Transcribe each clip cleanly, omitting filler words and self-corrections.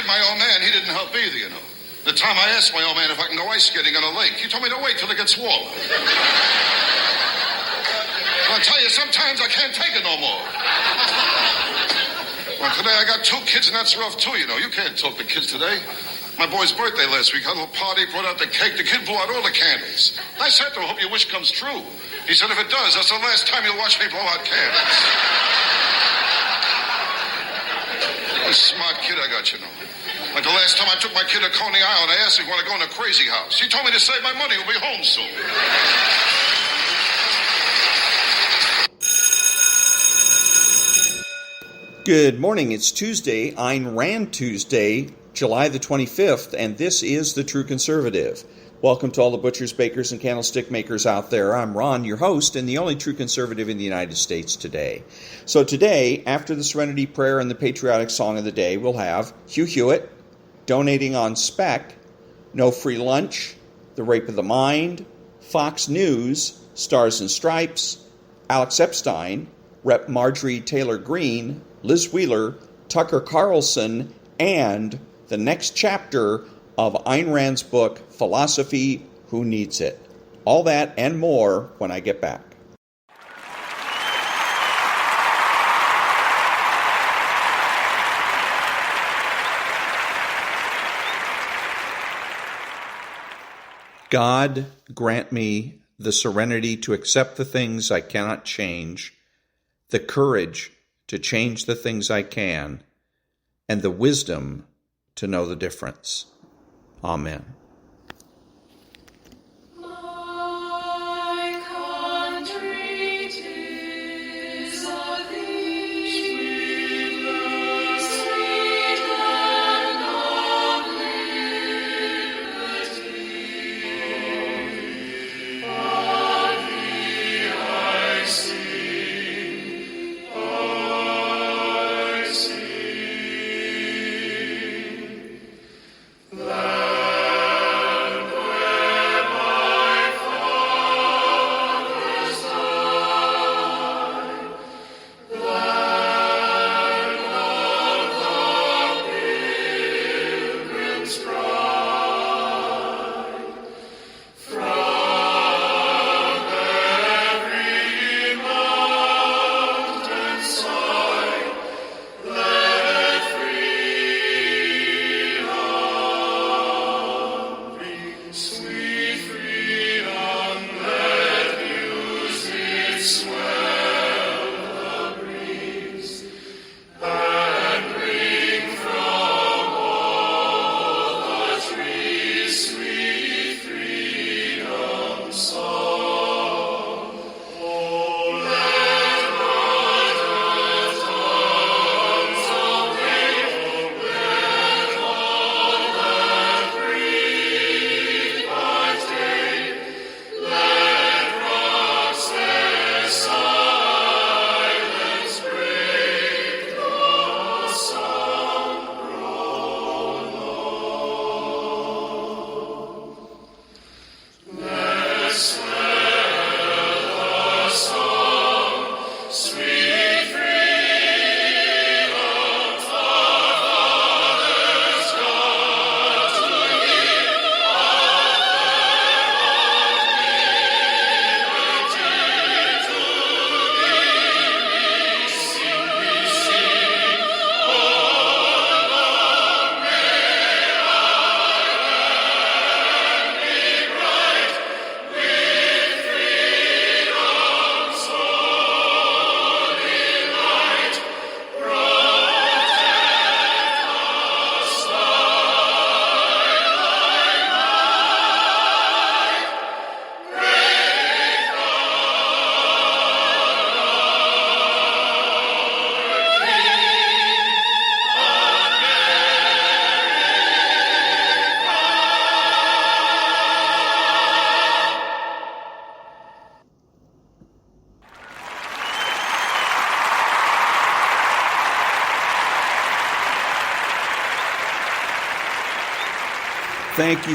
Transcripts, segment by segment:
my old man, he didn't help either, you know. The time I asked my old man if I can go ice skating on a lake, he told me to wait till it gets warmer. I'll tell you, sometimes I can't take it no more. Well, today I got 2 kids, and that's rough, too, you know. You can't talk to kids today. My boy's birthday last week, had a little party, brought out the cake. The kid blew out all the candles. I said to him, hope your wish comes true. He said, if it does, that's the last time you'll watch me blow out candles. A smart kid I got, you know. Like the last time I took my kid to Coney Island, I asked him if he wanted to go in a crazy house. He told me to save my money. We'll be home soon. Good morning. It's Tuesday, Ayn-Rand Tuesday, July the 25th, and this is The True Conservative. Welcome to all the butchers, bakers, and candlestick makers out there. I'm Ron, your host, and the only true conservative in the United States today. So today, after the Serenity Prayer and the patriotic song of the day, we'll have Hugh Hewitt, donating on spec, no free lunch, the rape of the mind, Fox News, Stars and Stripes, Alex-Epstein, Rep. Marjorie-Taylor-Greene, Liz Wheeler, Tucker Carlson, and the next chapter of Ayn Rand's book, Philosophy, Who Needs It? All that and more when I get back. God, grant me the serenity to accept the things I cannot change, the courage to change the things I can, and the wisdom to know the difference. Amen.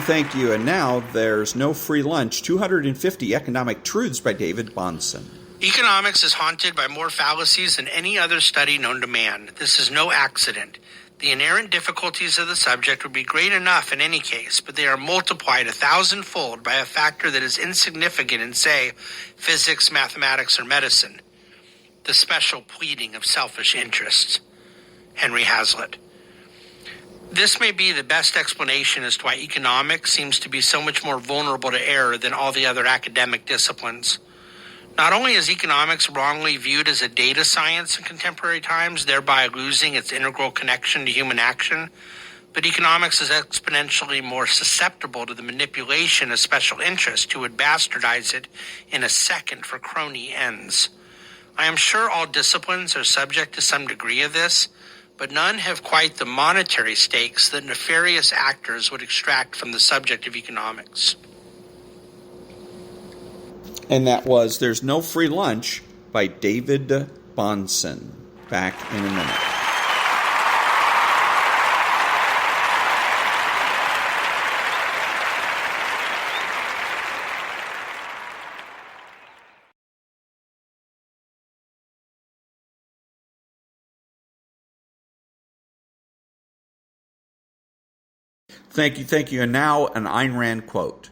Thank you. And now there's no free lunch. 250 Economic Truths by David-Bahnsen. Economics is haunted by more fallacies than any other study known to man. This is no accident. The inherent difficulties of the subject would be great enough in any case, but they are multiplied 1,000-fold by a factor that is insignificant in, say, physics, mathematics, or medicine: the special pleading of selfish interests. Henry Hazlitt. This may be the best explanation as to why economics seems to be so much more vulnerable to error than all the other academic disciplines. Not only is economics wrongly viewed as a data science in contemporary times, thereby losing its integral connection to human action, but economics is exponentially more susceptible to the manipulation of special interests who would bastardize it in a second for crony ends. I am sure all disciplines are subject to some degree of this, but none have quite the monetary stakes that nefarious actors would extract from the subject of economics. And that was There's No Free Lunch by David-Bahnsen. Back in a minute. Thank you. And now an Ayn Rand quote.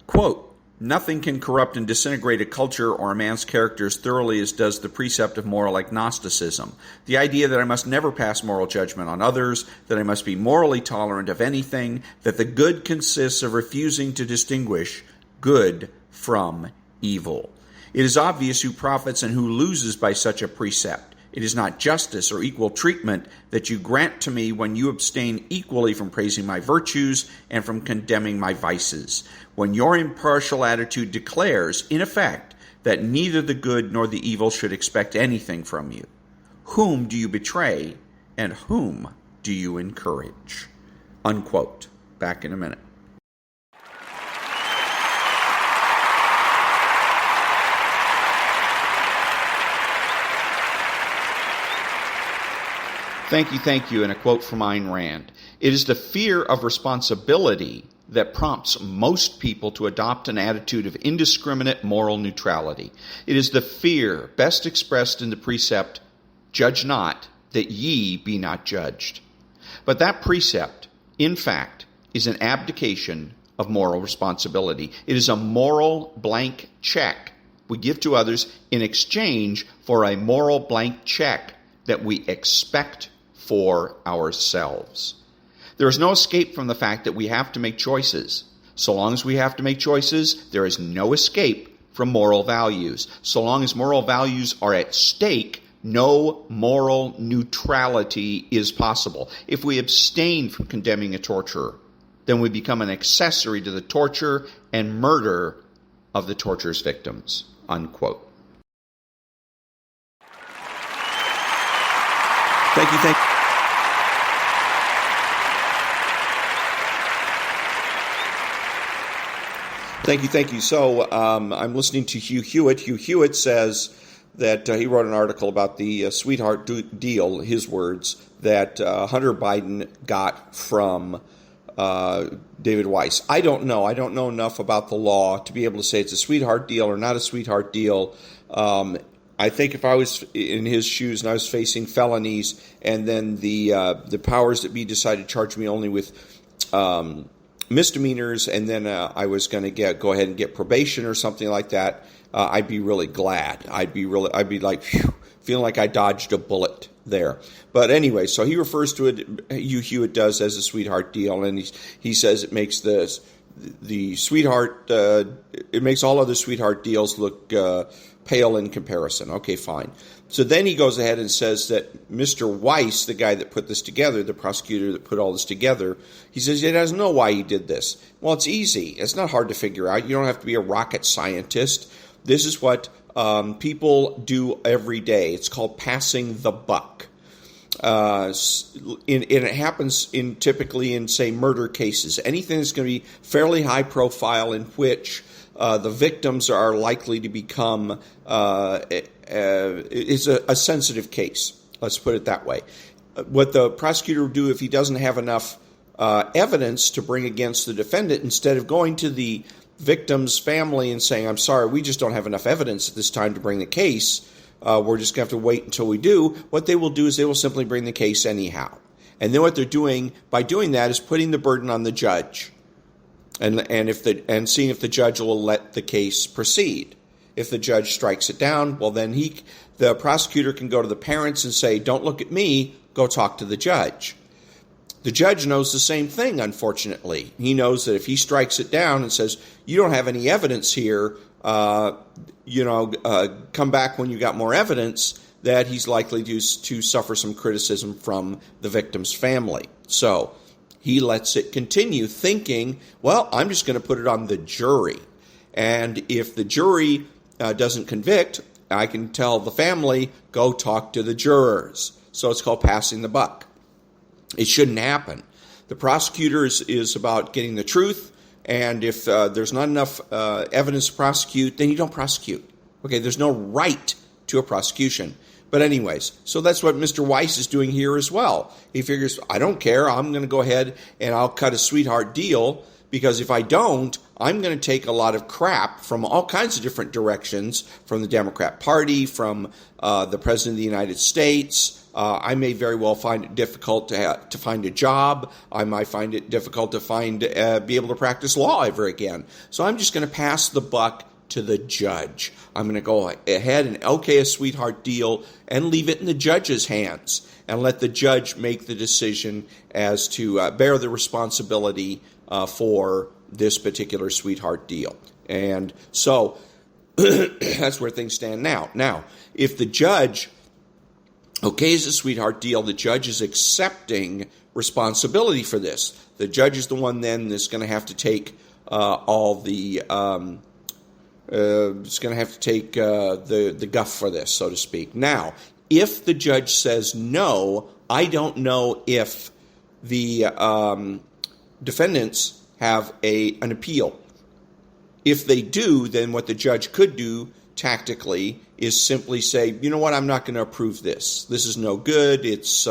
Quote, "Nothing can corrupt and disintegrate a culture or a man's character as thoroughly as does the precept of moral agnosticism. The idea that I must never pass moral judgment on others, that I must be morally tolerant of anything, that the good consists of refusing to distinguish good from evil. It is obvious who profits and who loses by such a precept. It is not justice or equal treatment that you grant to me when you abstain equally from praising my virtues and from condemning my vices. When your impartial attitude declares, in effect, that neither the good nor the evil should expect anything from you. Whom do you betray and whom do you encourage?" Unquote. Back in a minute. Thank you, and a quote from Ayn Rand. "It is the fear of responsibility that prompts most people to adopt an attitude of indiscriminate moral neutrality. It is the fear best expressed in the precept, 'Judge not, that ye be not judged.' But that precept, in fact, is an abdication of moral responsibility. It is a moral blank check we give to others in exchange for a moral blank check that we expect for ourselves. There is no escape from the fact that we have to make choices. So long as we have to make choices, there is no escape from moral values. So long as moral values are at stake, no moral neutrality is possible. If we abstain from condemning a torturer, then we become an accessory to the torture and murder of the torture's victims." Unquote. Thank you. So I'm listening to Hugh Hewitt. Hugh Hewitt says that he wrote an article about the sweetheart deal, his words, that Hunter Biden got from David Weiss. I don't know. I don't know enough about the law to be able to say it's a sweetheart deal or not a sweetheart deal. I think if I was in his shoes and I was facing felonies and then the powers that be decided to charge me only with misdemeanors, and then I was going to go ahead and get probation or something like that, I'd be really glad. I'd be like, phew, feeling like I dodged a bullet there. But anyway, so he refers to it, Hugh Hewitt does, as a sweetheart deal, and he says it makes the sweetheart, it makes all other sweetheart deals look pale in comparison. Okay, fine. So then he goes ahead and says that Mr. Weiss, the guy that put this together, the prosecutor that put all this together, he says he doesn't know why he did this. Well, it's easy. It's not hard to figure out. You don't have to be a rocket scientist. This is what people do every day. It's called passing the buck. And it happens typically in, say, murder cases. Anything that's going to be fairly high profile in which the victims are likely to become is a sensitive case. Let's put it that way. What the prosecutor will do if he doesn't have enough evidence to bring against the defendant, instead of going to the victim's family and saying, "I'm sorry, we just don't have enough evidence at this time to bring the case. We're just going to have to wait until we do," what they will do is they will simply bring the case anyhow. And then what they're doing by doing that is putting the burden on the judge, and seeing if the judge will let the case proceed. If the judge strikes it down, well, then the prosecutor can go to the parents and say, "Don't look at me, go talk to the judge." The judge knows the same thing, unfortunately. He knows that if he strikes it down and says, "You don't have any evidence here, come back when you got more evidence," that he's likely to suffer some criticism from the victim's family. So he lets it continue, thinking, well, I'm just going to put it on the jury. And if the jury doesn't convict, I can tell the family, go talk to the jurors. So it's called passing the buck. It shouldn't happen. The prosecutor is about getting the truth, and if there's not enough evidence to prosecute, then you don't prosecute. Okay, there's no right to a prosecution. But anyways, so that's what Mr. Weiss is doing here as well. He figures, I don't care, I'm going to go ahead and I'll cut a sweetheart deal, because if I don't, I'm going to take a lot of crap from all kinds of different directions, from the Democrat Party, from the President of the United States. I may very well find it difficult to find a job. I might find it difficult to be able to practice law ever again. So I'm just going to pass the buck to the judge. I'm going to go ahead and okay a sweetheart deal and leave it in the judge's hands and let the judge make the decision as to bear the responsibility for this particular sweetheart deal. And so that's where things stand now. Now, if the judge okays a sweetheart deal, the judge is accepting responsibility for this. The judge is the one then that's going to have to take the guff for this, so to speak. Now, if the judge says no, I don't know if the defendants have an appeal. If they do, then what the judge could do tactically is simply say, you know what, I'm not going to approve this. This is no good. This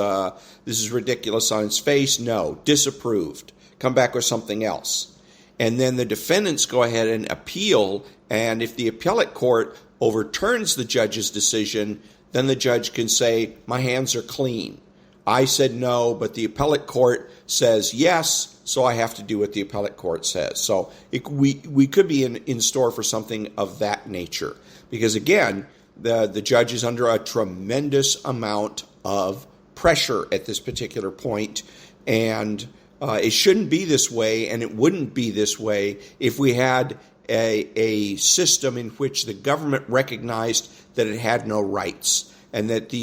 is ridiculous on its face. No, disapproved. Come back with something else. And then the defendants go ahead and appeal, and if the appellate court overturns the judge's decision, then the judge can say, my hands are clean. I said no, but the appellate court says yes, so I have to do what the appellate court says. So we could be in store for something of that nature. Because again, the judge is under a tremendous amount of pressure at this particular point, and it shouldn't be this way, and it wouldn't be this way if we had a system in which the government recognized that it had no rights, and that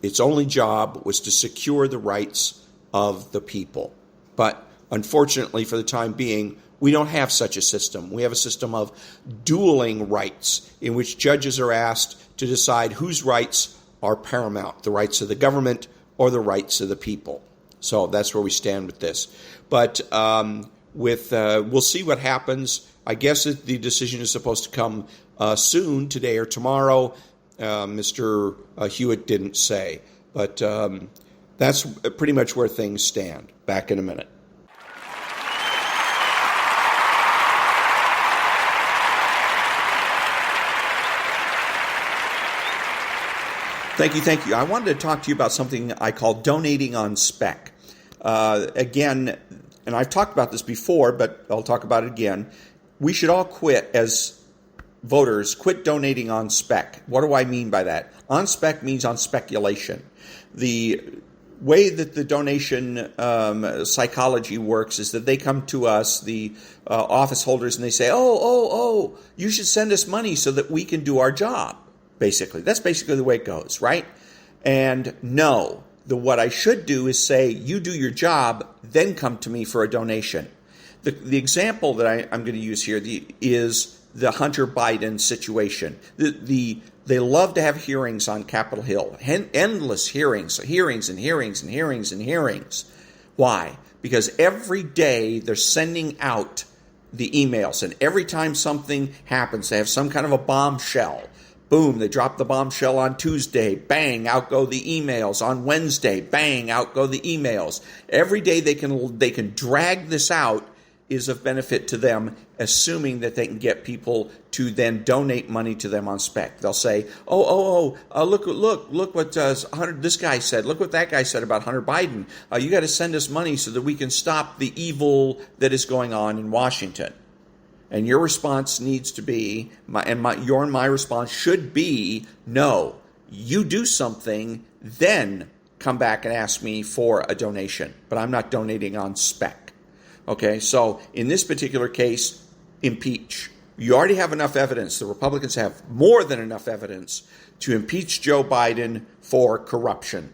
its only job was to secure the rights of the people. But unfortunately, for the time being, we don't have such a system. We have a system of dueling rights in which judges are asked to decide whose rights are paramount, the rights of the government or the rights of the people. So that's where we stand with this. But we'll see what happens. I guess the decision is supposed to come soon, today or tomorrow. Mr. Hewitt didn't say. But that's pretty much where things stand. Back in a minute. Thank you. I wanted to talk to you about something I call donating on spec. Again, and I've talked about this before, but I'll talk about it again. We should all quit as voters, quit donating on spec. What do I mean by that? On spec means on speculation. The way that the donation psychology works is that they come to us, the office holders, and they say, oh, you should send us money so that we can do our job. Basically, that's basically the way it goes, right? And no, what I should do is say, you do your job, then come to me for a donation. The example that I'm going to use here is the Hunter Biden situation. They love to have hearings on Capitol Hill, endless hearings. Why? Because every day they're sending out the emails, and every time something happens, they have some kind of a bombshell. Boom, they drop the bombshell on Tuesday. Bang, out go the emails. On Wednesday, bang, out go the emails. Every day they can drag this out is of benefit to them, assuming that they can get people to then donate money to them on spec. They'll say, look what this guy said. Look what that guy said about Hunter Biden. You got to send us money so that we can stop the evil that is going on in Washington. And your response needs to be, my response should be, no, you do something, then come back and ask me for a donation. But I'm not donating on spec. Okay, so in this particular case, impeach. You already have enough evidence. The Republicans have more than enough evidence to impeach Joe Biden for corruption.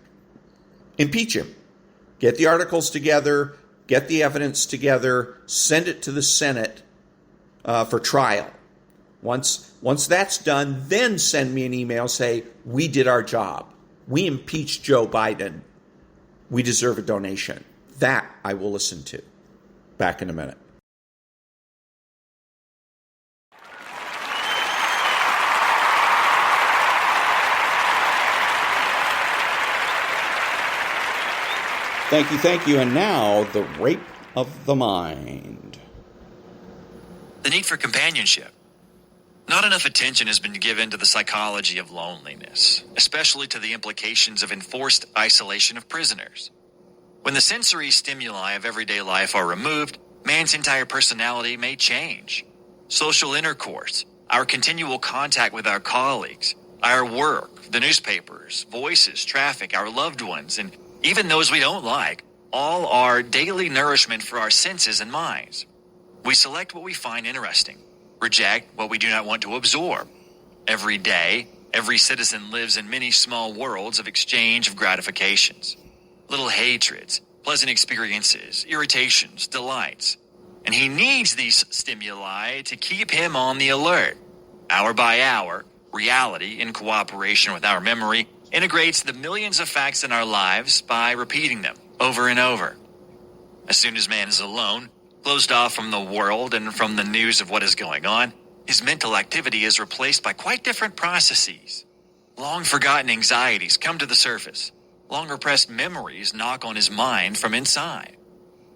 Impeach him. Get the articles together, get the evidence together, send it to the Senate for trial. Once that's done, then send me an email, say, we did our job. We impeached Joe Biden. We deserve a donation. That I will listen to. Back in a minute. Thank you. And now, the rape of the mind. The need for companionship. Not enough attention has been given to the psychology of loneliness, especially to the implications of enforced isolation of prisoners. When the sensory stimuli of everyday life are removed, man's entire personality may change. Social intercourse, our continual contact with our colleagues, our work, the newspapers, voices, traffic, our loved ones, and even those we don't like, all are daily nourishment for our senses and minds. We select what we find interesting, reject what we do not want to absorb. Every day, every citizen lives in many small worlds of exchange of gratifications. Little hatreds, pleasant experiences, irritations, delights. And he needs these stimuli to keep him on the alert. Hour by hour, reality, in cooperation with our memory, integrates the millions of facts in our lives by repeating them over and over. As soon as man is alone, closed off from the world and from the news of what is going on, his mental activity is replaced by quite different processes. Long-forgotten anxieties come to the surface. Long-repressed memories knock on his mind from inside.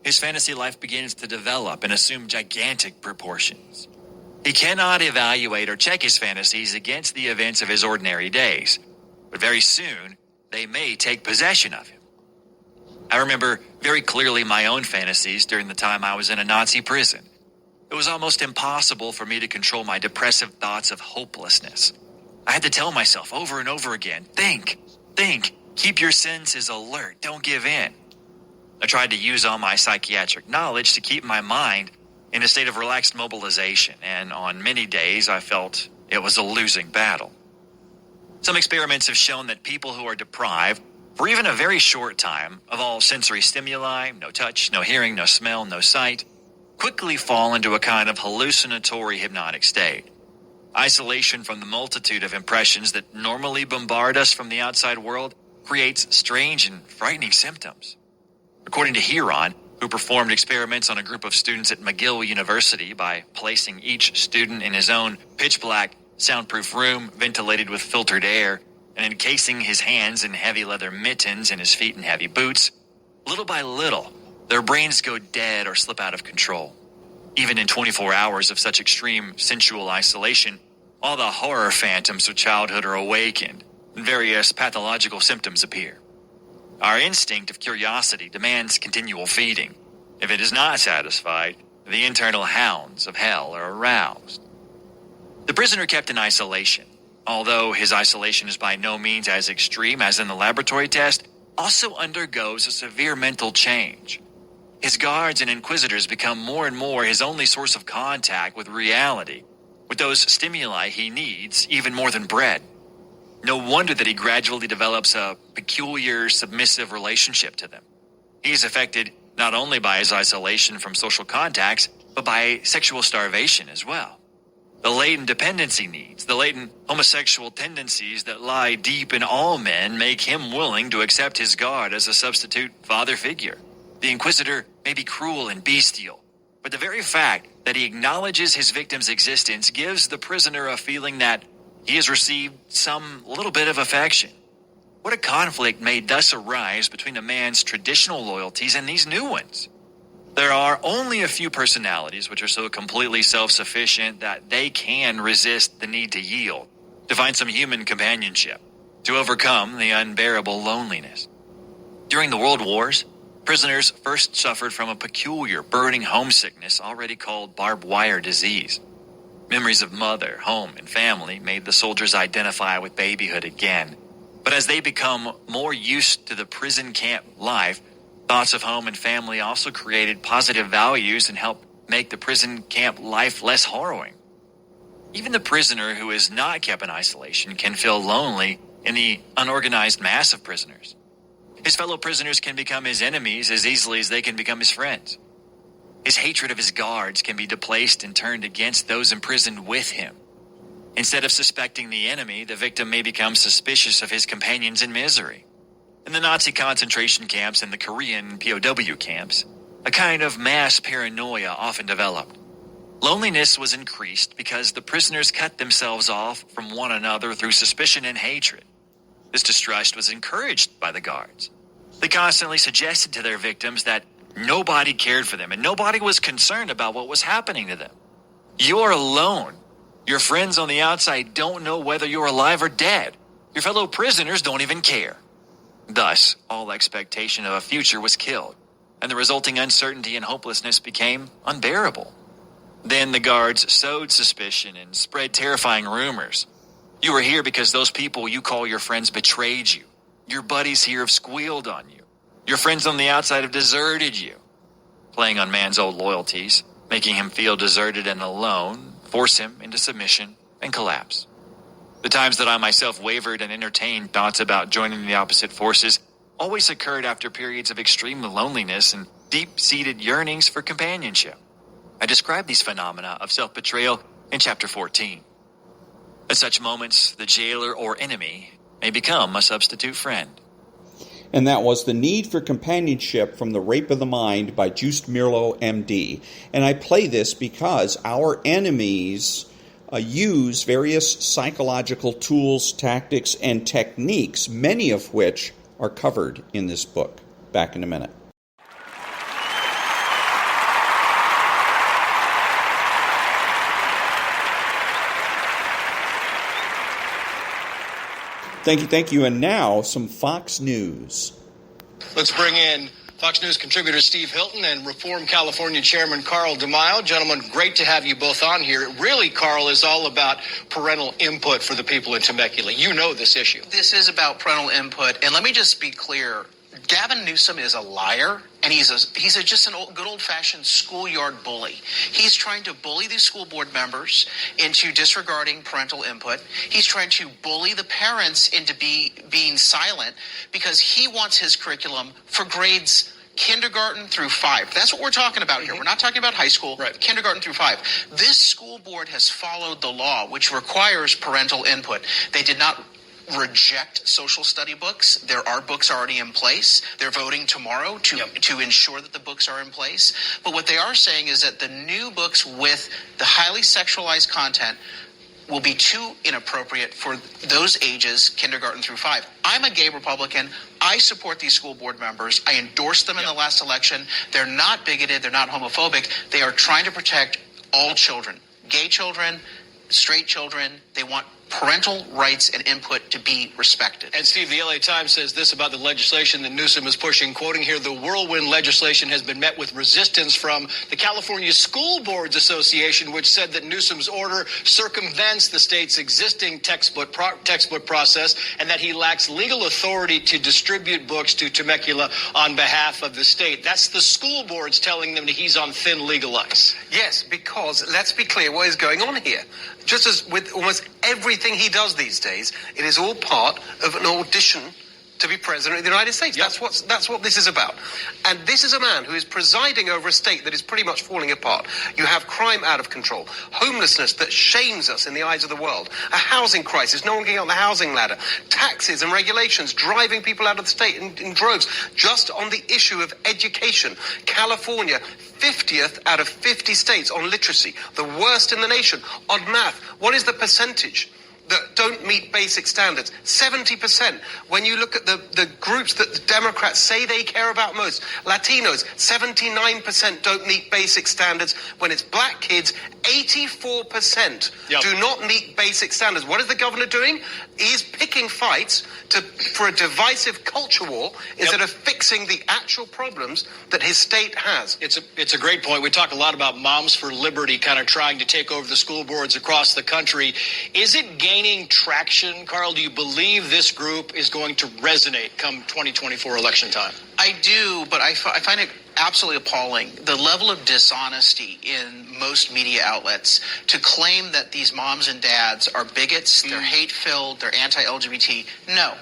His fantasy life begins to develop and assume gigantic proportions. He cannot evaluate or check his fantasies against the events of his ordinary days, but very soon they may take possession of him. I remember very clearly my own fantasies during the time I was in a Nazi prison. It was almost impossible for me to control my depressive thoughts of hopelessness. I had to tell myself over and over again, think, keep your senses alert, don't give in. I tried to use all my psychiatric knowledge to keep my mind in a state of relaxed mobilization, and on many days I felt it was a losing battle. Some experiments have shown that people who are deprived, for even a very short time, of all sensory stimuli, no touch, no hearing, no smell, no sight, quickly fall into a kind of hallucinatory hypnotic state. Isolation from the multitude of impressions that normally bombard us from the outside world creates strange and frightening symptoms. According to Huron, who performed experiments on a group of students at McGill University by placing each student in his own pitch-black, soundproof room ventilated with filtered air and encasing his hands in heavy leather mittens and his feet in heavy boots, little by little, their brains go dead or slip out of control. Even in 24 hours of such extreme sensual isolation, all the horror phantoms of childhood are awakened, and various pathological symptoms appear. Our instinct of curiosity demands continual feeding. If it is not satisfied, the internal hounds of hell are aroused. The prisoner kept in isolation, although his isolation is by no means as extreme as in the laboratory test, also undergoes a severe mental change. His guards and inquisitors become more and more his only source of contact with reality, with those stimuli he needs even more than bread. No wonder that he gradually develops a peculiar, submissive relationship to them. He is affected not only by his isolation from social contacts, but by sexual starvation as well. The latent dependency needs, the latent homosexual tendencies that lie deep in all men make him willing to accept his guard as a substitute father figure. The inquisitor may be cruel and bestial, but the very fact that he acknowledges his victim's existence gives the prisoner a feeling that he has received some little bit of affection. What a conflict may thus arise between a man's traditional loyalties and these new ones. There are only a few personalities which are so completely self-sufficient that they can resist the need to yield, to find some human companionship, to overcome the unbearable loneliness. During the World Wars, prisoners first suffered from a peculiar burning homesickness already called barbed wire disease. Memories of mother, home, and family made the soldiers identify with babyhood again. But as they become more used to the prison camp life, thoughts of home and family also created positive values and helped make the prison camp life less harrowing. Even the prisoner who is not kept in isolation can feel lonely in the unorganized mass of prisoners. His fellow prisoners can become his enemies as easily as they can become his friends. His hatred of his guards can be displaced and turned against those imprisoned with him. Instead of suspecting the enemy, the victim may become suspicious of his companions in misery. In the Nazi concentration camps and the Korean POW camps, a kind of mass paranoia often developed. Loneliness was increased because the prisoners cut themselves off from one another through suspicion and hatred. This distrust was encouraged by the guards. They constantly suggested to their victims that nobody cared for them and nobody was concerned about what was happening to them. You're alone. Your friends on the outside don't know whether you're alive or dead. Your fellow prisoners don't even care. Thus, all expectation of a future was killed, and the resulting uncertainty and hopelessness became unbearable. Then the guards sowed suspicion and spread terrifying rumors. You were here because those people you call your friends betrayed you. Your buddies here have squealed on you. Your friends on the outside have deserted you. Playing on man's old loyalties, making him feel deserted and alone, force him into submission and collapse. The times that I myself wavered and entertained thoughts about joining the opposite forces always occurred after periods of extreme loneliness and deep-seated yearnings for companionship. I describe these phenomena of self-betrayal in chapter 14. At such moments, the jailer or enemy may become a substitute friend. And that was The Need for Companionship from The Rape of the Mind by Joost-Meerlo, MD. And I play this because our enemies use various psychological tools, tactics, and techniques, many of which are covered in this book. Back in a minute. Thank you. And now, some Fox News. Let's bring in Fox News contributor Steve Hilton and Reform California Chairman Carl DeMaio. Gentlemen, great to have you both on here. Really, Carl, is all about parental input for the people in Temecula. You know this issue. This is about parental input, and let me just be clear. Gavin Newsom is a liar, and he's just a good old-fashioned schoolyard bully. He's trying to bully these school board members into disregarding parental input. He's trying to bully the parents into being silent because he wants his curriculum for grades kindergarten through 5. That's what we're talking about here. We're not talking about high school, right. Kindergarten through 5. This school board has followed the law, which requires parental input. They did not reject social study books. There are books already in place. They're voting tomorrow to ensure that the books are in place. But what they are saying is that the new books with the highly sexualized content will be too inappropriate for those ages, kindergarten through 5. I'm a gay Republican. I support these school board members. I endorsed them in the last election. They're not bigoted. They're not homophobic. They are trying to protect all children, gay children, straight children. They want parental rights and input to be respected. And Steve, the LA Times says this about the legislation that Newsom is pushing, quoting here, the whirlwind legislation has been met with resistance from the California School Boards Association, which said that Newsom's order circumvents the state's existing textbook process and that he lacks legal authority to distribute books to Temecula on behalf of the state. That's the school boards telling them that he's on thin legal ice. Yes, because let's be clear what is going on here. Just as with almost everything he does these days, it is all part of an audition to be president of the United States. Yep. That's what this is about. And this is a man who is presiding over a state that is pretty much falling apart. You have crime out of control, homelessness that shames us in the eyes of the world, a housing crisis, no one getting on the housing ladder, taxes and regulations driving people out of the state in droves. Just on the issue of education, California 50th out of 50 states on literacy, the worst in the nation. On math, what is the percentage that don't meet basic standards. 70%. When you look at the groups that the Democrats say they care about most, Latinos, 79% don't meet basic standards. When it's black kids, 84% do not meet basic standards. What is the governor doing? He's picking fights for a divisive culture war instead of fixing the actual problems that his state has. It's a great point. We talk a lot about Moms for Liberty kind of trying to take over the school boards across the country. Is it gaining traction, Carl? Do you believe this group is going to resonate come 2024 election time? I do, but I find it absolutely appalling, the level of dishonesty in most media outlets to claim that these moms and dads are bigots, they're hate-filled, they're anti-LGBT. No,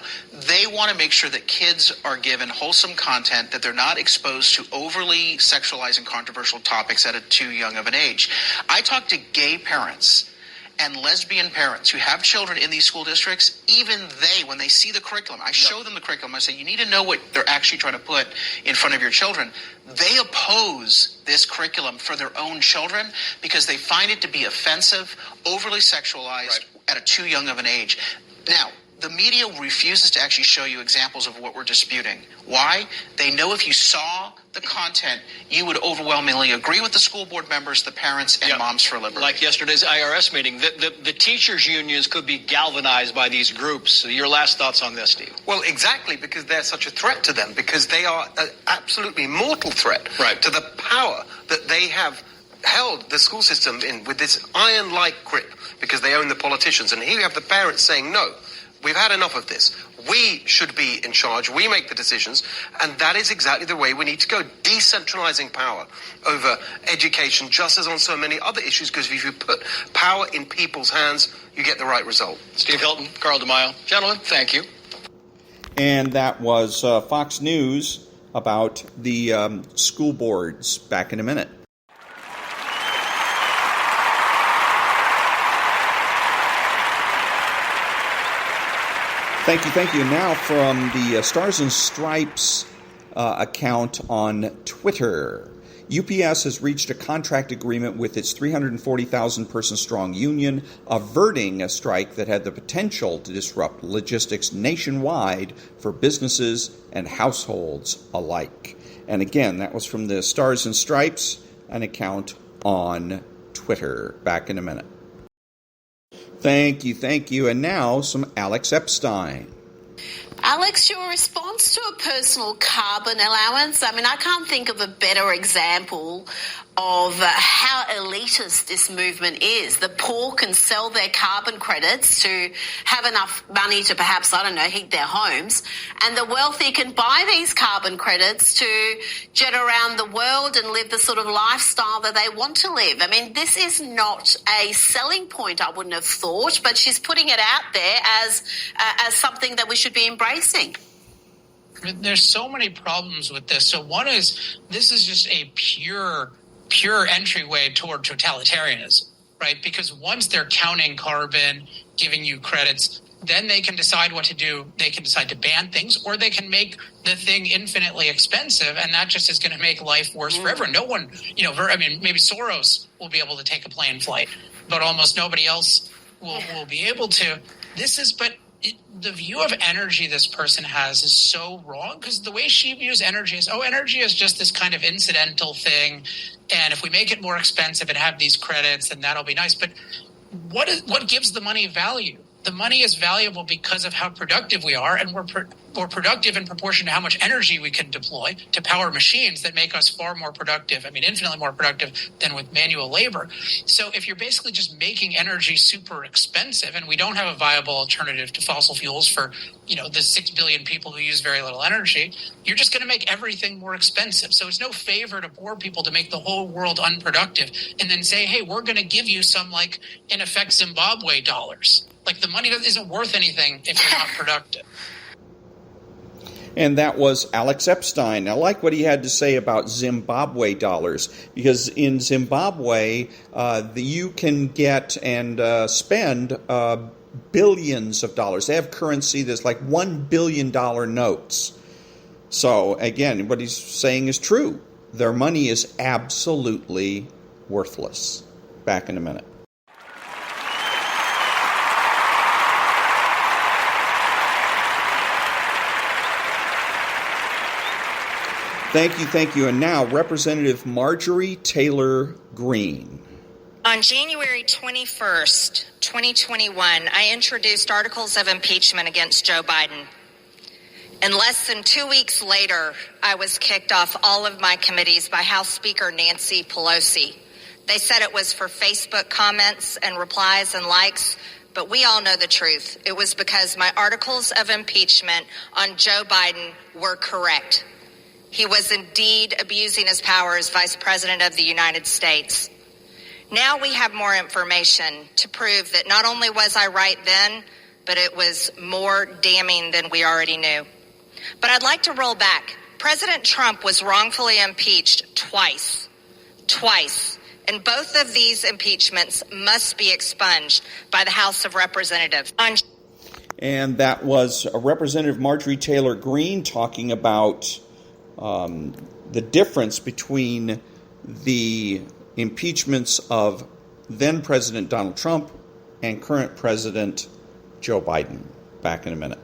they want to make sure that kids are given wholesome content, that they're not exposed to overly sexualized and controversial topics at a too young of an age. I talk to gay parents and lesbian parents who have children in these school districts. Even they, when they see the curriculum, I show them the curriculum. I say, you need to know what they're actually trying to put in front of your children. They oppose this curriculum for their own children because they find it to be offensive, overly sexualized at a too young of an age. Now, the media refuses to actually show you examples of what we're disputing. Why? They know if you saw the content, you would overwhelmingly agree with the school board members, the parents, and Moms for Liberty. Like yesterday's IRS meeting, the teachers' unions could be galvanized by these groups. So your last thoughts on this, Steve? Well, exactly, because they're such a threat to them, because they are an absolutely mortal threat to the power that they have held the school system in with this iron-like grip, because they own the politicians. And here you have the parents saying, no, we've had enough of this. We should be in charge. We make the decisions. And that is exactly the way we need to go. Decentralizing power over education, just as on so many other issues, because if you put power in people's hands, you get the right result. Steve Hilton, Carl DeMaio. Gentlemen, thank you. And that was Fox News about the school boards. Back in a minute. Thank you. Now from the Stars and Stripes account on Twitter. UPS has reached a contract agreement with its 340,000-person-strong union, averting a strike that had the potential to disrupt logistics nationwide for businesses and households alike. And again, that was from the Stars and Stripes, an account on Twitter. Back in a minute. Thank you. And now some Alex Epstein. Alex, your response to a personal carbon allowance, I mean, I can't think of a better example of how elitist this movement is. The poor can sell their carbon credits to have enough money to perhaps, heat their homes, and the wealthy can buy these carbon credits to jet around the world and live the sort of lifestyle that they want to live. I mean, this is not a selling point, I wouldn't have thought, but she's putting it out there as something that we should be embracing. There's so many problems with this. So one is, this is just a pure entryway toward totalitarianism, right? Because once they're counting carbon, giving you credits, then they can decide what to do. They can decide to ban things, or they can make the thing infinitely expensive, and that just is going to make life worse for everyone. No one, maybe Soros will be able to take a plane flight, but almost nobody else will be able to. The view of energy this person has is so wrong, because the way she views energy is, energy is just this kind of incidental thing, and if we make it more expensive and have these credits, then that'll be nice. But what gives the money value? The money is valuable because of how productive we are, and we're productive in proportion to how much energy we can deploy to power machines that make us far more productive. I mean, infinitely more productive than with manual labor. So if you're basically just making energy super expensive, and we don't have a viable alternative to fossil fuels for, the 6 billion people who use very little energy, you're just going to make everything more expensive. So it's no favor to poor people to make the whole world unproductive and then say, hey, we're going to give you some, in effect, Zimbabwe dollars. The money isn't worth anything if you're not productive. And that was Alex Epstein. I like what he had to say about Zimbabwe dollars, because in Zimbabwe, you can get and spend billions of dollars. They have currency that's like $1 billion notes. So, again, what he's saying is true. Their money is absolutely worthless. Back in a minute. Thank you. And now, Representative Marjorie-Taylor-Greene. On January 21st, 2021, I introduced articles of impeachment against Joe Biden. And less than 2 weeks later, I was kicked off all of my committees by House Speaker Nancy Pelosi. They said it was for Facebook comments and replies and likes, but we all know the truth. It was because my articles of impeachment on Joe Biden were correct. He was indeed abusing his power as Vice President of the United States. Now we have more information to prove that not only was I right then, but it was more damning than we already knew. But I'd like to roll back. President Trump was wrongfully impeached twice. And both of these impeachments must be expunged by the House of Representatives. And that was Representative Marjorie-Taylor-Greene talking about the difference between the impeachments of then-President Donald Trump and current President Joe Biden. Back in a minute.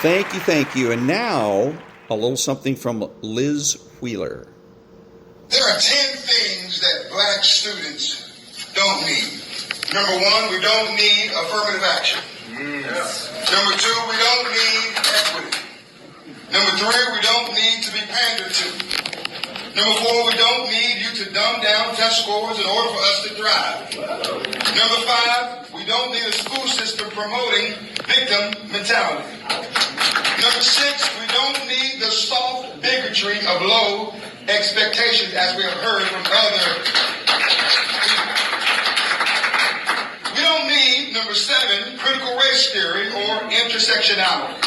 Thank you. And now, a little something from Liz Wheeler. There are 10 things that black students don't need. Number 1, we don't need affirmative action. Number 2, we don't need equity. Number 3, we don't need to be pandered to. Number 4, we don't need you to dumb down test scores in order for us to thrive. Number 5, we don't need a school system promoting victim mentality. Number 6, we don't need the soft bigotry of low expectations, as we have heard from other people. We don't need, number 7, critical race theory or intersectionality.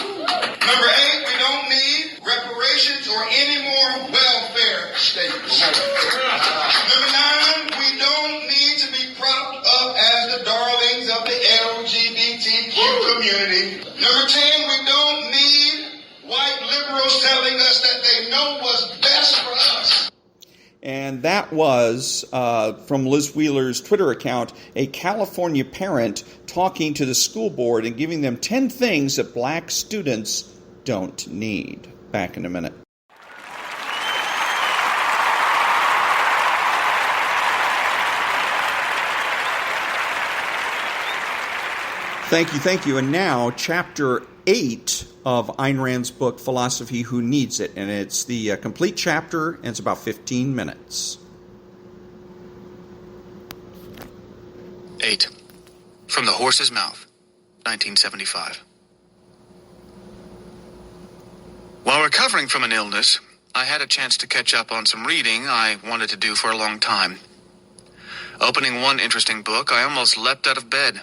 Number 8, we don't need reparations or any more welfare states. Number 9, we don't need to be propped up as the darlings of the LGBTQ community. Number 10, we don't need white liberals telling us that they know what's best for us. And that was, from Liz Wheeler's Twitter account, a California parent talking to the school board and giving them 10 things that black students don't need. Back in a minute. Thank you. And now, Chapter 8 of Ayn Rand's book, Philosophy, Who Needs It? And it's the complete chapter, and it's about 15 minutes. 8. From the Horse's Mouth, 1975. While recovering from an illness, I had a chance to catch up on some reading I wanted to do for a long time. Opening one interesting book, I almost leapt out of bed.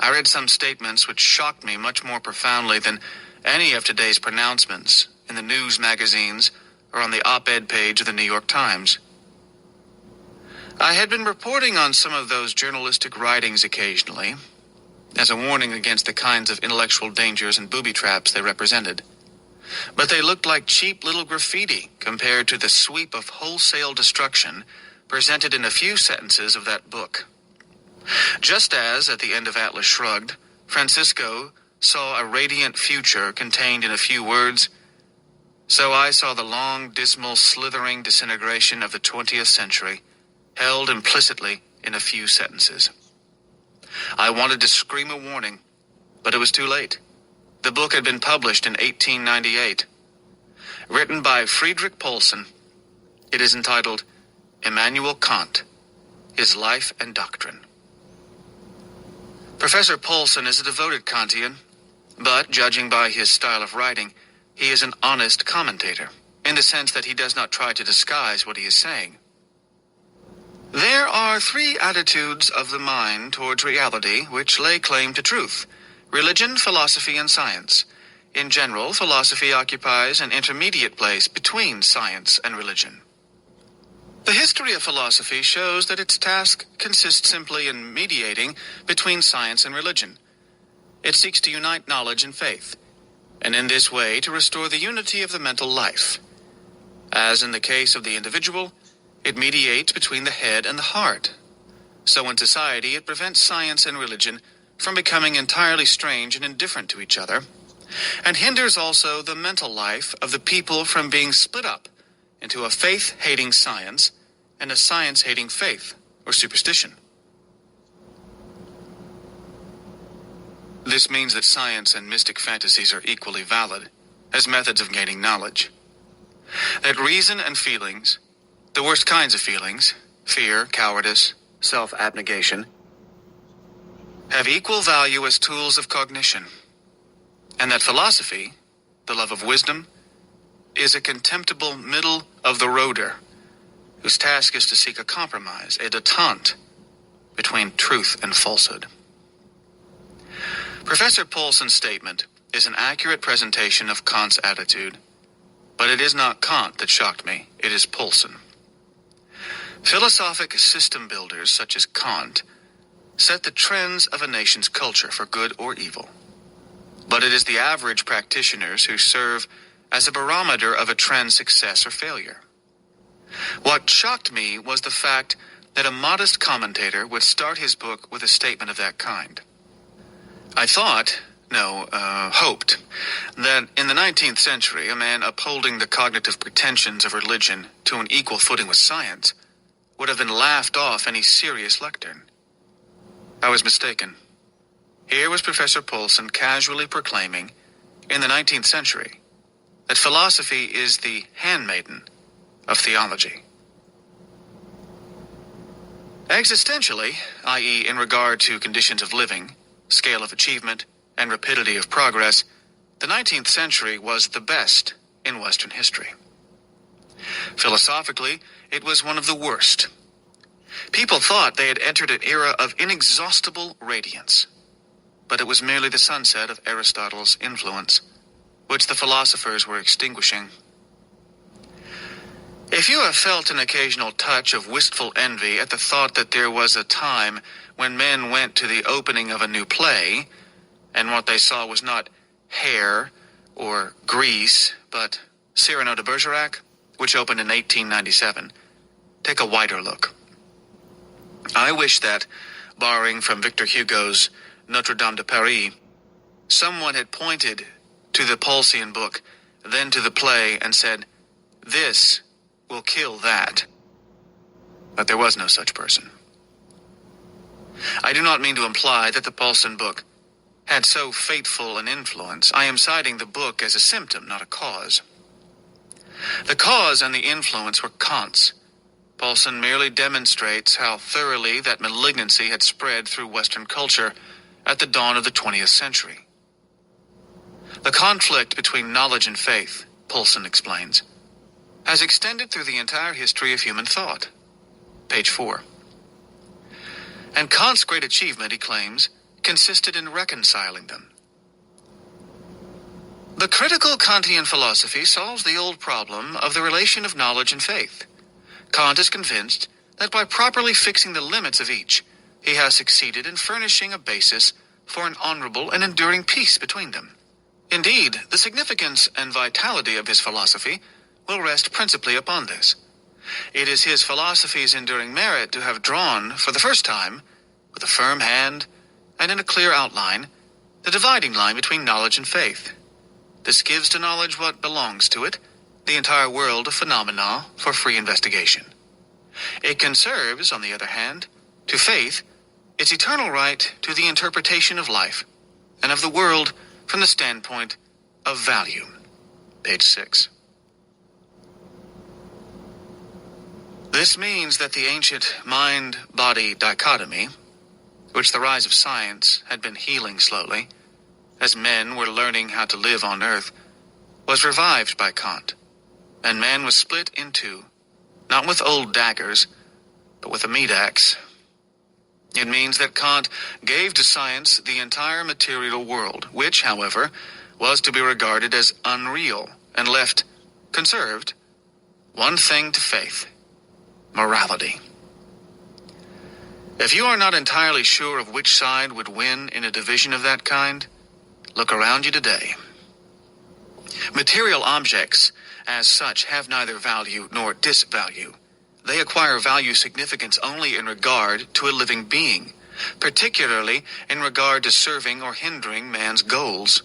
I read some statements which shocked me much more profoundly than any of today's pronouncements in the news magazines or on the op-ed page of the New York Times. I had been reporting on some of those journalistic writings occasionally, as a warning against the kinds of intellectual dangers and booby traps they represented. But they looked like cheap little graffiti compared to the sweep of wholesale destruction presented in a few sentences of that book. Just as, at the end of Atlas Shrugged, Francisco saw a radiant future contained in a few words, so I saw the long, dismal, slithering disintegration of the 20th century, held implicitly in a few sentences. I wanted to scream a warning, but it was too late. The book had been published in 1898. Written by Friedrich Paulsen, it is entitled Immanuel Kant, His Life and Doctrine. Professor Paulsen is a devoted Kantian, but, judging by his style of writing, he is an honest commentator, in the sense that he does not try to disguise what he is saying. There are 3 attitudes of the mind towards reality which lay claim to truth: religion, philosophy, and science. In general, philosophy occupies an intermediate place between science and religion. The history of philosophy shows that its task consists simply in mediating between science and religion. It seeks to unite knowledge and faith, and in this way to restore the unity of the mental life. As in the case of the individual, it mediates between the head and the heart. So in society, it prevents science and religion from becoming entirely strange and indifferent to each other, and hinders also the mental life of the people from being split up into a faith-hating science and a science-hating faith or superstition. This means that science and mystic fantasies are equally valid as methods of gaining knowledge. That reason and feelings, the worst kinds of feelings, fear, cowardice, self-abnegation, have equal value as tools of cognition, and that philosophy, the love of wisdom, is a contemptible middle-of-the-roader whose task is to seek a compromise, a détente between truth and falsehood. Professor Paulsen's statement is an accurate presentation of Kant's attitude, but it is not Kant that shocked me, it is Paulsen. Philosophic system builders such as Kant set the trends of a nation's culture for good or evil. But it is the average practitioners who serve as a barometer of a trend's success or failure. What shocked me was the fact that a modest commentator would start his book with a statement of that kind. I hoped that in the 19th century, a man upholding the cognitive pretensions of religion to an equal footing with science would have been laughed off any serious lectern. I was mistaken. Here was Professor Paulsen casually proclaiming, in the 19th century, that philosophy is the handmaiden of theology. Existentially, i.e., in regard to conditions of living, scale of achievement, and rapidity of progress, the 19th century was the best in Western history. Philosophically, it was one of the worst. People thought they had entered an era of inexhaustible radiance, but it was merely the sunset of Aristotle's influence, which the philosophers were extinguishing. If you have felt an occasional touch of wistful envy at the thought that there was a time when men went to the opening of a new play, and what they saw was not Hair or Grease, but Cyrano de Bergerac, which opened in 1897, take a wider look. I wish that, borrowing from Victor Hugo's Notre Dame de Paris, someone had pointed to the Paulsian book, then to the play, and said, "This will kill that." But there was no such person. I do not mean to imply that the Paulsen book had so fateful an influence. I am citing the book as a symptom, not a cause. The cause and the influence were Kant's. Paulsen merely demonstrates how thoroughly that malignancy had spread through Western culture at the dawn of the 20th century. The conflict between knowledge and faith, Paulsen explains, has extended through the entire history of human thought. Page 4. And Kant's great achievement, he claims, consisted in reconciling them. The critical Kantian philosophy solves the old problem of the relation of knowledge and faith. Kant is convinced that by properly fixing the limits of each, he has succeeded in furnishing a basis for an honorable and enduring peace between them. Indeed, the significance and vitality of his philosophy will rest principally upon this. It is his philosophy's enduring merit to have drawn, for the first time, with a firm hand and in a clear outline, the dividing line between knowledge and faith. This gives to knowledge what belongs to it, the entire world of phenomena for free investigation. It conserves, on the other hand, to faith its eternal right to the interpretation of life and of the world from the standpoint of value. Page 6. This means that the ancient mind-body dichotomy, which the rise of science had been healing slowly, as men were learning how to live on earth, was revived by Kant, and man was split in two, not with old daggers, but with a meat axe. It means that Kant gave to science the entire material world, which, however, was to be regarded as unreal, and left, conserved, one thing to faith: morality. If you are not entirely sure of which side would win in a division of that kind, look around you today. Material objects, as such, have neither value nor disvalue. they acquire value significance only in regard to a living being, particularly in regard to serving or hindering man's goals.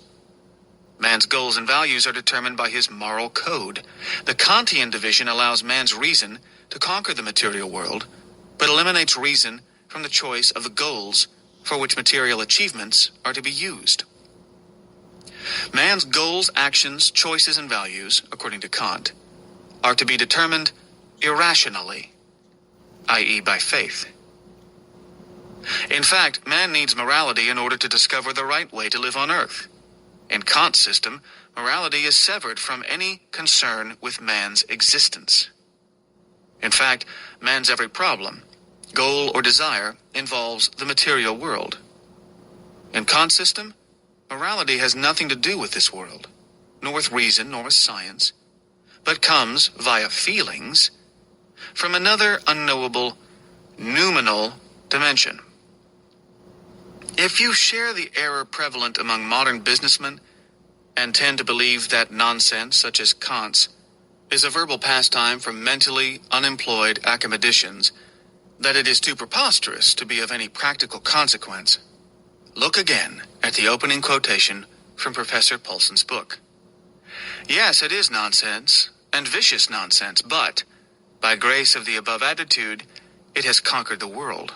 Man's goals and values are determined by his moral code. The Kantian division allows man's reason to conquer the material world, but eliminates reason from the choice of the goals for which material achievements are to be used. Man's goals, actions, choices, and values, according to Kant, are to be determined irrationally, i.e. by faith. In fact, man needs morality in order to discover the right way to live on earth. In Kant's system, morality is severed from any concern with man's existence. In fact, man's every problem, goal, or desire involves the material world. In Kant's system, morality has nothing to do with this world, nor with reason, nor with science, but comes, via feelings, from another unknowable, noumenal dimension. If you share the error prevalent among modern businessmen and tend to believe that nonsense, such as Kant's, is a verbal pastime for mentally unemployed academicians, that it is too preposterous to be of any practical consequence, look again at the opening quotation from Professor Paulson's book. Yes, it is nonsense, and vicious nonsense, but, by grace of the above attitude, it has conquered the world.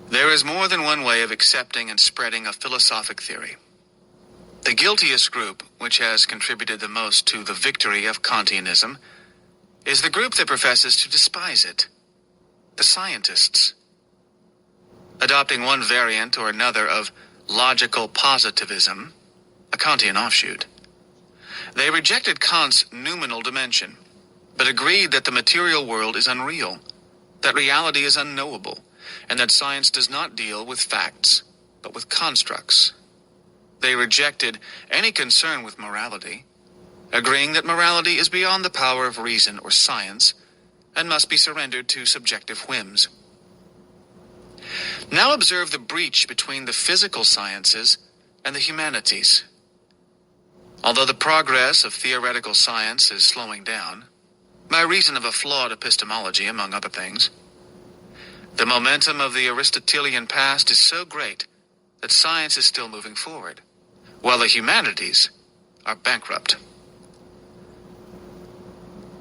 There is more than one way of accepting and spreading a philosophic theory. The guiltiest group, which has contributed the most to the victory of Kantianism, is the group that professes to despise it, the scientists. Adopting one variant or another of logical positivism, a Kantian offshoot, they rejected Kant's noumenal dimension, but agreed that the material world is unreal, that reality is unknowable, and that science does not deal with facts, but with constructs. They rejected any concern with morality, agreeing that morality is beyond the power of reason or science, and must be surrendered to subjective whims. Now observe the breach between the physical sciences and the humanities. Although the progress of theoretical science is slowing down, by reason of a flawed epistemology, among other things, the momentum of the Aristotelian past is so great that science is still moving forward, while the humanities are bankrupt.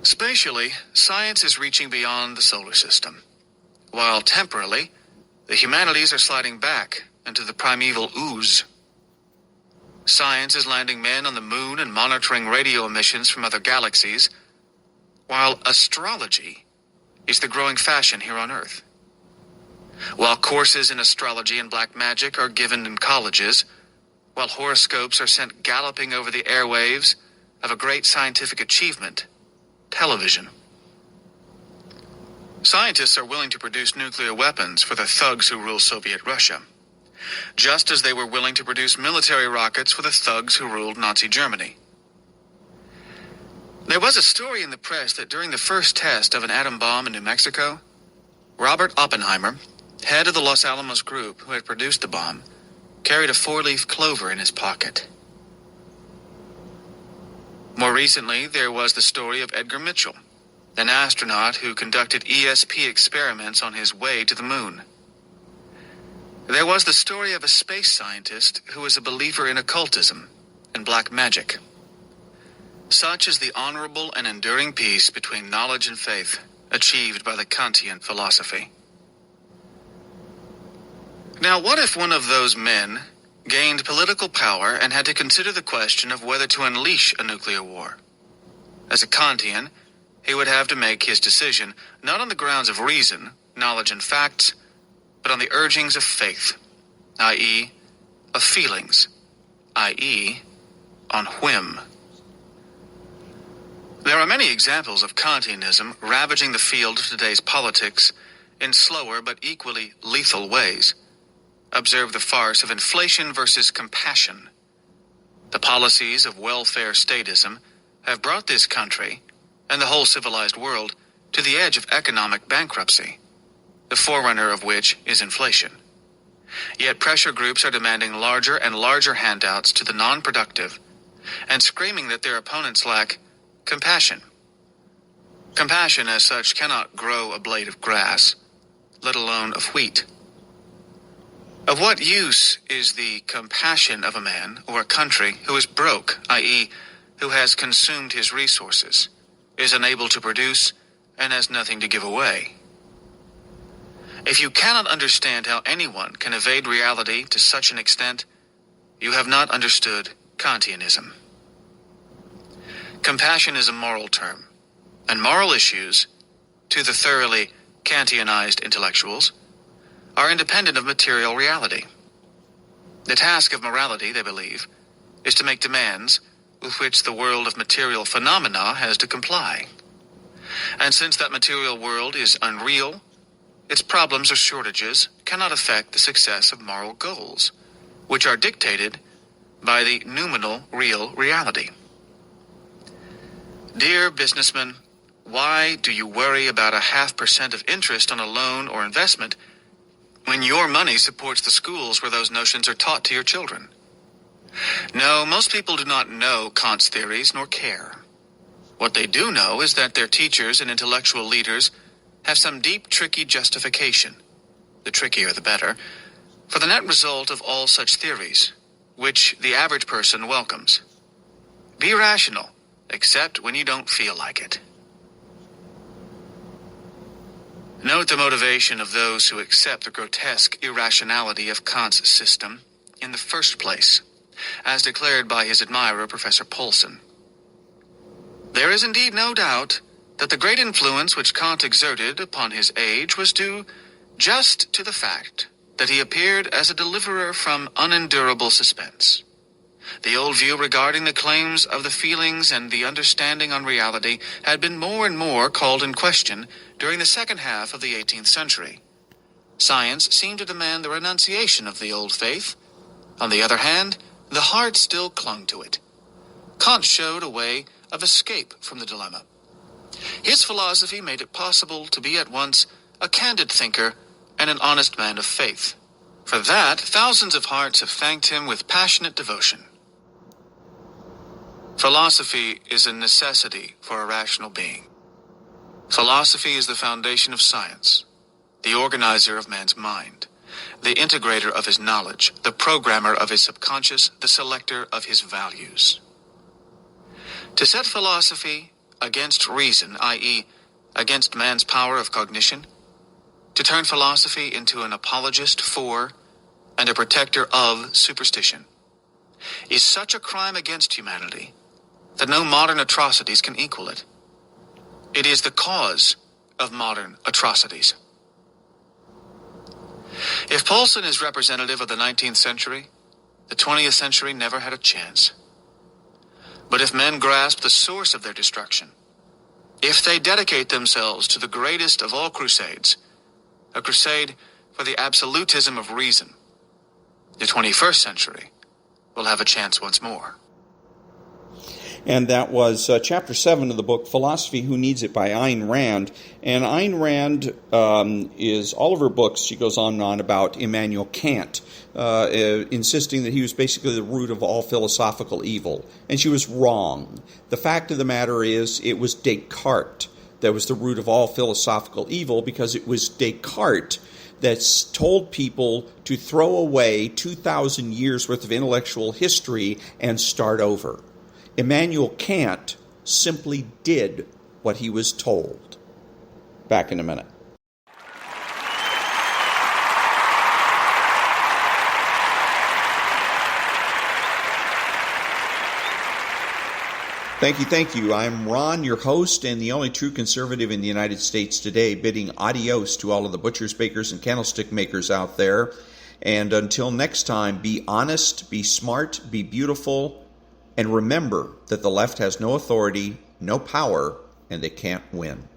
Spatially, science is reaching beyond the solar system, while temporally, the humanities are sliding back into the primeval ooze. Science is landing men on the moon and monitoring radio emissions from other galaxies, while astrology is the growing fashion here on Earth. While courses in astrology and black magic are given in colleges, while horoscopes are sent galloping over the airwaves of a great scientific achievement, television. Scientists are willing to produce nuclear weapons for the thugs who rule Soviet Russia, just as they were willing to produce military rockets for the thugs who ruled Nazi Germany. There was a story in the press that during the first test of an atom bomb in New Mexico, Robert Oppenheimer, head of the Los Alamos group who had produced the bomb, carried a 4-leaf clover in his pocket. More recently, there was the story of Edgar Mitchell, an astronaut who conducted ESP experiments on his way to the moon. There was the story of a space scientist who was a believer in occultism and black magic. Such is the honorable and enduring peace between knowledge and faith achieved by the Kantian philosophy. Now, what if one of those men gained political power and had to consider the question of whether to unleash a nuclear war? As a Kantian, he would have to make his decision not on the grounds of reason, knowledge, and facts, but on the urgings of faith, i.e., of feelings, i.e., on whim. There are many examples of Kantianism ravaging the field of today's politics in slower but equally lethal ways. Observe the farce of inflation versus compassion. The policies of welfare statism have brought this country, and the whole civilized world, to the edge of economic bankruptcy, the forerunner of which is inflation. Yet pressure groups are demanding larger and larger handouts to the non-productive, and screaming that their opponents lack compassion. Compassion, as such, cannot grow a blade of grass, let alone of wheat. Of what use is the compassion of a man or a country who is broke, i.e., who has consumed his resources, is unable to produce, and has nothing to give away? If you cannot understand how anyone can evade reality to such an extent, you have not understood Kantianism. Compassion is a moral term, and moral issues, to the thoroughly Kantianized intellectuals, are independent of material reality. The task of morality, they believe, is to make demands with which the world of material phenomena has to comply. And since that material world is unreal, its problems or shortages cannot affect the success of moral goals, which are dictated by the noumenal real reality. Dear businessman, why do you worry about 0.5% of interest on a loan or investment when your money supports the schools where those notions are taught to your children? No, most people do not know Kant's theories nor care. What they do know is that their teachers and intellectual leaders have some deep, tricky justification, the trickier the better, for the net result of all such theories, which the average person welcomes. Be rational, except when you don't feel like it. Note the motivation of those who accept the grotesque irrationality of Kant's system in the first place, as declared by his admirer, Professor Paulsen. There is indeed no doubt that the great influence which Kant exerted upon his age was due just to the fact that he appeared as a deliverer from unendurable suspense. The old view regarding the claims of the feelings and the understanding on reality had been more and more called in question during the second half of the 18th century. Science seemed to demand the renunciation of the old faith. On the other hand, the heart still clung to it. Kant showed a way of escape from the dilemma. His philosophy made it possible to be at once a candid thinker and an honest man of faith. For that, thousands of hearts have thanked him with passionate devotion. Philosophy is a necessity for a rational being. Philosophy is the foundation of science, the organizer of man's mind, the integrator of his knowledge, the programmer of his subconscious, the selector of his values. To set philosophy against reason, i.e., against man's power of cognition, to turn philosophy into an apologist for and a protector of superstition, is such a crime against humanity that no modern atrocities can equal it. It is the cause of modern atrocities. If Paulsen is representative of the 19th century, the 20th century never had a chance. But if men grasp the source of their destruction, if they dedicate themselves to the greatest of all crusades, a crusade for the absolutism of reason, the 21st century will have a chance once more. And that was Chapter 7 of the book, Philosophy, Who Needs It, by Ayn Rand. And Ayn Rand is, all of her books, she goes on and on about Immanuel Kant, insisting that he was basically the root of all philosophical evil. And she was wrong. The fact of the matter is, it was Descartes that was the root of all philosophical evil, because it was Descartes that told people to throw away 2,000 years worth of intellectual history and start over. Immanuel Kant simply did what he was told. Back in a minute. Thank you. I'm Ron, your host, and the only true conservative in the United States today, bidding adios to all of the butchers, bakers, and candlestick makers out there. And until next time, be honest, be smart, be beautiful, and remember that the left has no authority, no power, and they can't win.